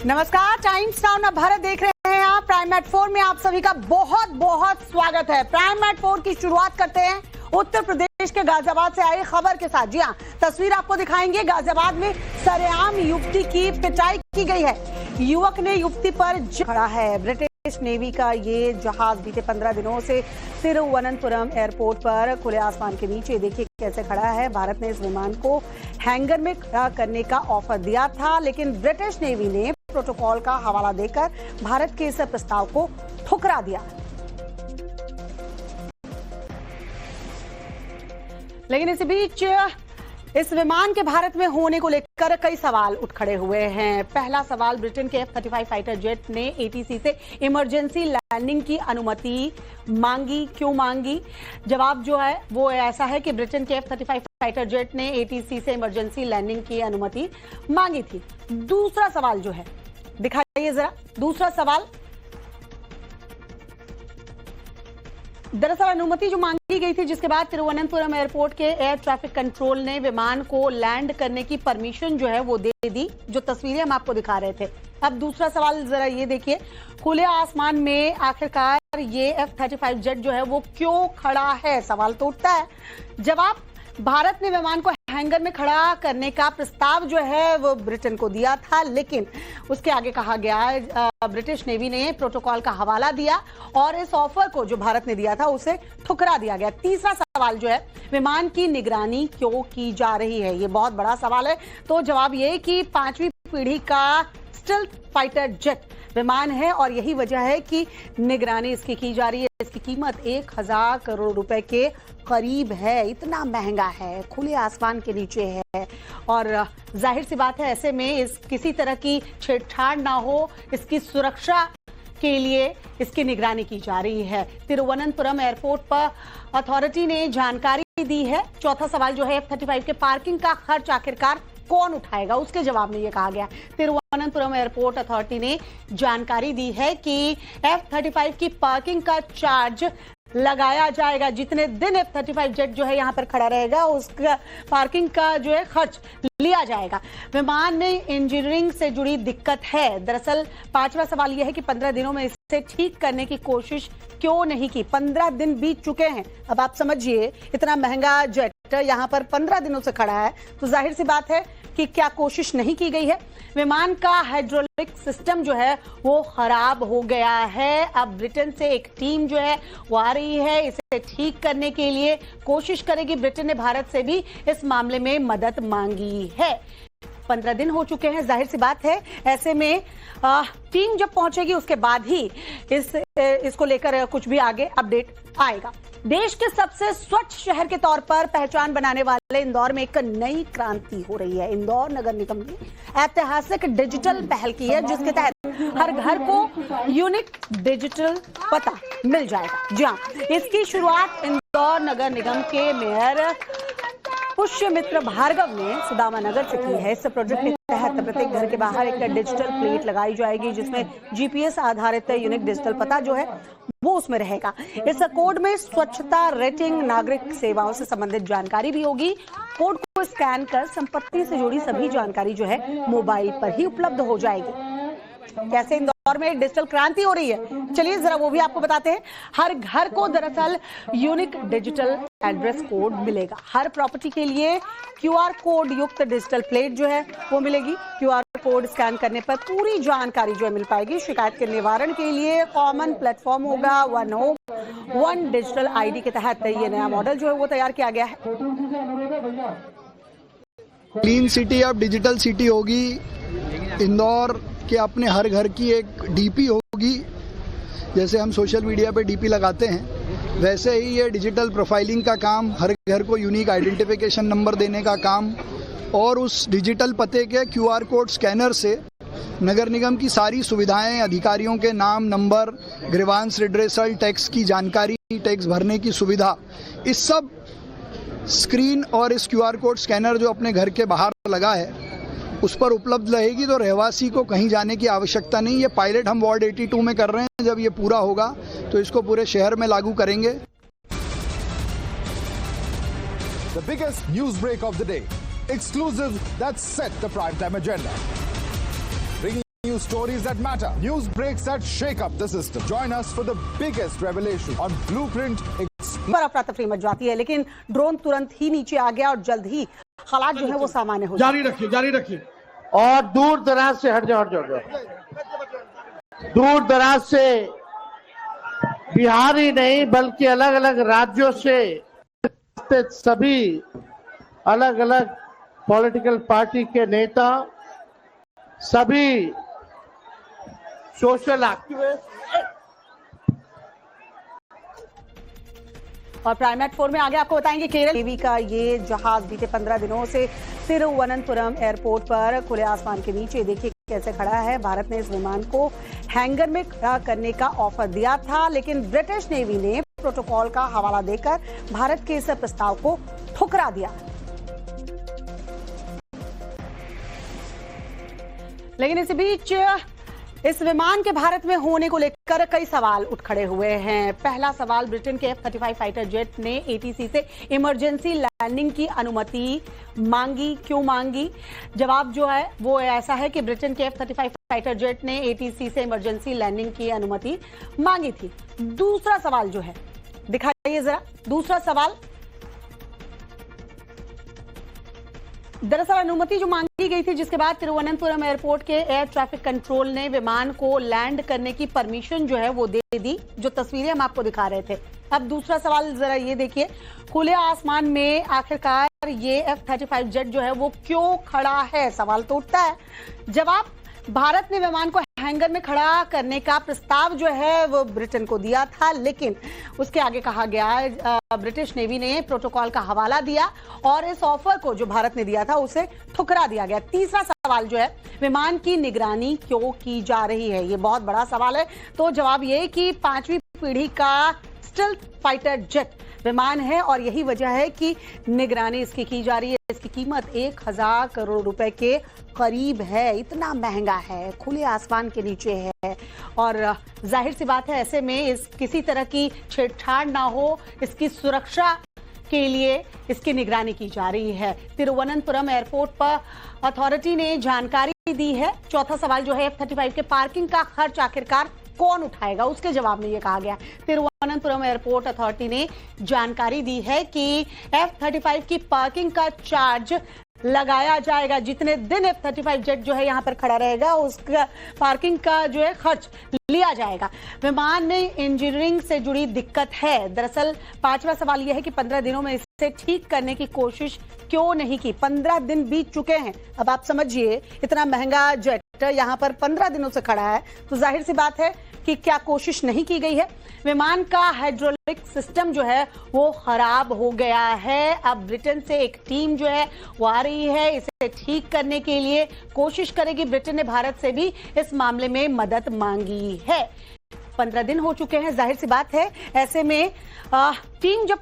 नमस्कार, times now न भारत देख रहे हैं आप। प्राइम एट 4 में आप सभी का बहुत बहुत स्वागत है। प्राइम एट 4 की शुरुआत करते हैं उत्तर प्रदेश के गाजियाबाद से आई खबर के साथ। जी हां, तस्वीर आपको दिखाएंगे। गाजियाबाद में सरेआम युवती की पिटाई की गई है। युवक ने युवती पर खड़ा है। ब्रिटिश नेवी का ये जहाज बीते 15 दिनों से तिरुवनंतपुरम एयरपोर्ट पर खुले आसमान के नीचे देखिए कैसे खड़ा है। भारत ने इस विमान को हैंगर में खड़ा करने का ऑफर दिया था, लेकिन ब्रिटिश नेवी ने प्रोटोकॉल का हवाला देकर भारत के इस प्रस्ताव को ठुकरा दिया। लेकिन इस बीच इस विमान के भारत में होने को लेकर कई सवाल उठ खड़े हुए हैं। पहला सवाल, ब्रिटेन के F-35 फाइटर जेट ने ATC से इमरजेंसी लैंडिंग की अनुमति मांगी। क्यों मांगी? जवाब जो है वो ऐसा है कि ब्रिटेन के F-35 फाइटर जेट ने ATC से इमरजेंसी लैंडिंग की अनुमति मांगी थी। दूसरा सवाल जो है, दिखाइए जरा दूसरा सवाल। दरअसल अनुमति जो मांगी गई थी, जिसके बाद तिरुवनंतपुरम एयरपोर्ट के एयर ट्रैफिक कंट्रोल ने विमान को लैंड करने की परमिशन जो है वो दे दी, जो तस्वीरें हम आपको दिखा रहे थे। अब दूसरा सवाल जरा ये देखिए, खुले आसमान में आखिरकार ये F-35 जेट जो है वो क्यों खड़ा है? सवाल तो उठता है। जवाब, भारत ने विमान को हैंगर में खड़ा करने का प्रस्ताव जो है वो ब्रिटेन को दिया था, लेकिन उसके आगे कहा गया ब्रिटिश नेवी ने प्रोटोकॉल का हवाला दिया और इस ऑफर को जो भारत ने दिया था उसे ठुकरा दिया गया। तीसरा सवाल जो है, विमान की निगरानी क्यों की जा रही है? ये बहुत बड़ा सवाल है। तो जवाब ये कि 5वीं पीढ़ी का स्टेल्थ फाइटर जेट विमान है और यही वजह है कि निगरानी इसकी की जा रही है। इसकी कीमत 1000 करोड़ रुपए के करीब है। इतना महंगा है, खुले आसमान के नीचे है और जाहिर सी बात है ऐसे में इस किसी तरह की छेड़छाड़ ना हो, इसकी सुरक्षा के लिए इसकी निगरानी की जा रही है। तिरुवनंतपुरम एयरपोर्ट पर अथॉरिटी ने जानकारी दी है। चौथा सवाल जो है, F-35 के पार्किंग का खर्च आखिरकार कौन उठाएगा? उसके जवाब में ये कहा गया। तिरुवनंतपुरम एयरपोर्ट अथॉरिटी ने जानकारी दी है कि F-35 की पार्किंग का चार्ज लगाया जाएगा। जितने दिन F-35 जेट जो है यहाँ पर खड़ा रहेगा उसका पार्किंग का जो है खर्च लिया जाएगा। विमान में इंजीनियरिंग से जुड़ी दिक्कत है। दरअसल 5वां सवाल यह है कि 15 दिनों में इसे ठीक करने की कोशिश क्यों नहीं की? 15 दिन बीत चुके हैं। अब आप समझिए, इतना महंगा जेट यहाँ पर 15 दिनों से खड़ा है, तो जाहिर सी बात है कि क्या कोशिश नहीं की गई है? विमान का हाइड्रोलिक सिस्टम जो है वो खराब हो गया है। अब ब्रिटेन से एक टीम जो है वो आ रही है, इसे ठीक करने के लिए कोशिश करेगी। ब्रिटेन ने भारत से भी इस मामले में मदद मांगी है। 15 दिन हो चुके हैं, जाहिर सी बात है ऐसे में टीम जब पहुंचेगी उसके बाद ही इसको लेकर कुछ भी आगे अपडेट आएगा। देश के सबसे स्वच्छ शहर के तौर पर पहचान बनाने वाले इंदौर में एक नई क्रांति हो रही है। इंदौर नगर निगम ने ऐतिहासिक डिजिटल पहल की है, जिसके तहत हर घर को यूनिक डिजिटल पता मिल जाएगा। जी हां, इसकी शुरुआत इंदौर नगर निगम के मेयर पुष्यमित्र भार्गव ने सुदामा नगर से की है। इस प्रोजेक्ट के तहत प्रत्येक घर के बाहर एक डिजिटल प्लेट लगाई जाएगी, जिसमें GPS आधारित यूनिक डिजिटल पता जो है वो उसमें रहेगा। इस कोड में स्वच्छता, रेटिंग, नागरिक सेवाओं से संबंधित जानकारी भी होगी। कोड को स्कैन कर संपत्ति से जुड़ी सभी जानकारी जो है मोबाइल पर ही उपलब्ध हो जाएगी। कैसे इंदौर में डिजिटल क्रांति हो रही है, चलिए जरा वो भी आपको बताते हैं। हर घर को दरअसल यूनिक डिजिटल एड्रेस कोड मिलेगा। हर प्रॉपर्टी के लिए QR कोड युक्त डिजिटल प्लेट जो है वो मिलेगी। QR कोड स्कैन करने पर पूरी जानकारी जो है मिल पाएगी। शिकायत के निवारण के लिए कॉमन प्लेटफॉर्म होगा। One home one digital ID के तहत ये नया मॉडल जो है वो तैयार किया गया है। क्लीन सिटी अब डिजिटल सिटी होगी। इंदौर के अपने हर घर की एक DP होगी। जैसे हम सोशल मीडिया पे DP लगाते हैं, वैसे ही ये डिजिटल प्रोफाइलिंग का काम, हर घर को यूनिक आइडेंटिफिकेशन नंबर देने का काम और उस डिजिटल पते के QR कोड स्कैनर से नगर निगम की सारी सुविधाएं, अधिकारियों के नाम, नंबर, ग्रीवांस रिड्रेसल, टैक्स की जानकारी, टैक्स भरने की सुविधा, इस सब स्क्रीन और इस QR कोड स्कैनर जो अपने घर के बाहर लगा है उस पर उपलब्ध रहेगी। तो रहवासी को कहीं जाने की आवश्यकता नहीं। ये पायलट हम वार्ड 82 में कर रहे हैं। जब ये पूरा होगा तो इसको पूरे शहर में लागू करेंगे। The biggest news break of the day, exclusive that set the prime time agenda. Bringing you you stories that matter. News breaks that shake up the system. Join us for the biggest revelation on Blueprint. पर अफरा तफरी much जाती है, लेकिन drone तुरंत ही नीचे आ गया और जल्द ही हालात जो है वो सामान्य हो जारी रखिए। और दूर दराज से हट जाओ। दूर दराज से बिहार ही नहीं बल्कि अलग अलग राज्यों से सभी अलग अलग पॉलिटिकल पार्टी के नेता, सभी सोशल एक्टिविस्ट और प्राइमेट 4 में आगे आपको बताएंगे केरल नेवी का ये जहाज बीते 15 दिनों से तिरुवनंतपुरम एयरपोर्ट पर खुले आसमान के नीचे देखिए कैसे खड़ा है। भारत ने इस विमान को हैंगर में खड़ा करने का ऑफर दिया था, लेकिन ब्रिटिश नेवी ने प्रोटोकॉल का हवाला देकर भारत के इस प्रस्ताव को ठुकरा दिया। लेकिन इसी बीच इस विमान के भारत में होने को लेकर कई सवाल उठ खड़े हुए हैं। पहला सवाल, ब्रिटेन के F-35 फाइटर जेट ने ATC से इमरजेंसी लैंडिंग की अनुमति मांगी, क्यों मांगी? जवाब जो है वो ऐसा है कि ब्रिटेन के F-35 फाइटर जेट ने ATC से इमरजेंसी लैंडिंग की अनुमति मांगी थी। दूसरा सवाल जो है, दिखाइए जरा दूसरा सवाल। दरअसल अनुमति जो मांगी गई थी, जिसके बाद तिरुवनंतपुरम एयरपोर्ट के एयर ट्रैफिक कंट्रोल ने विमान को लैंड करने की परमिशन जो है वो दे दी, जो तस्वीरें हम आपको दिखा रहे थे। अब दूसरा सवाल जरा ये देखिए, खुले आसमान में आखिरकार ये F-35 जेट जो है वो क्यों खड़ा है? सवाल तो उठता है। जवाब, भारत ने विमान को हैंगर में खड़ा करने का प्रस्ताव जो है वो ब्रिटेन को दिया था, लेकिन उसके आगे कहा गया ब्रिटिश नेवी ने प्रोटोकॉल का हवाला दिया और इस ऑफर को जो भारत ने दिया था उसे ठुकरा दिया गया। तीसरा सवाल जो है, विमान की निगरानी क्यों की जा रही है? ये बहुत बड़ा सवाल है। तो जवाब ये कि 5वीं पीढ़ी का स्टेल्थ फाइटर जेट विमान है और यही वजह है कि निगरानी इसकी की जा रही है। इसकी कीमत 1000 करोड़ रुपए के करीब है, इतना महंगा है, खुले आसमान के नीचे है और जाहिर सी बात है ऐसे में इस किसी तरह की छेड़छाड़ ना हो, इसकी सुरक्षा के लिए इसकी निगरानी की जा रही है। तिरुवनंतपुरम एयरपोर्ट पर अथॉरिटी ने जानकारी दी है। चौथा सवाल जो है, F-35 के पार्किंग का खर्च आखिरकार कौन उठाएगा? उसके जवाब में ये कहा गया, तिरुवनंतपुरम एयरपोर्ट अथॉरिटी ने जानकारी दी है कि F-35 की पार्किंग का चार्ज लगाया जाएगा। जितने दिन F-35 जेट जो है यहाँ पर खड़ा रहेगा उसका पार्किंग का जो है खर्च लिया जाएगा। विमान में इंजीनियरिंग से जुड़ी दिक्कत है। दरअसल 5वां सवाल यह है कि 15 दिनों में इसे ठीक करने की कोशिश क्यों नहीं की? 15 दिन बीत चुके हैं। अब आप समझिए, इतना महंगा जेट यहाँ पर 15 दिनों से खड़ा है, तो जाहिर सी बात है कि क्या कोशिश नहीं की गई है? विमान का हाइड्रोलिक सिस्टम जो है वो खराब हो गया है। अब ब्रिटेन से एक टीम जो है वो आ रही है, इसे ठीक करने के लिए कोशिश करेगी। ब्रिटेन ने भारत से भी इस मामले में मदद मांगी है। 15 दिन हो चुके हैं, जाहिर सी बात है ऐसे में टीम जब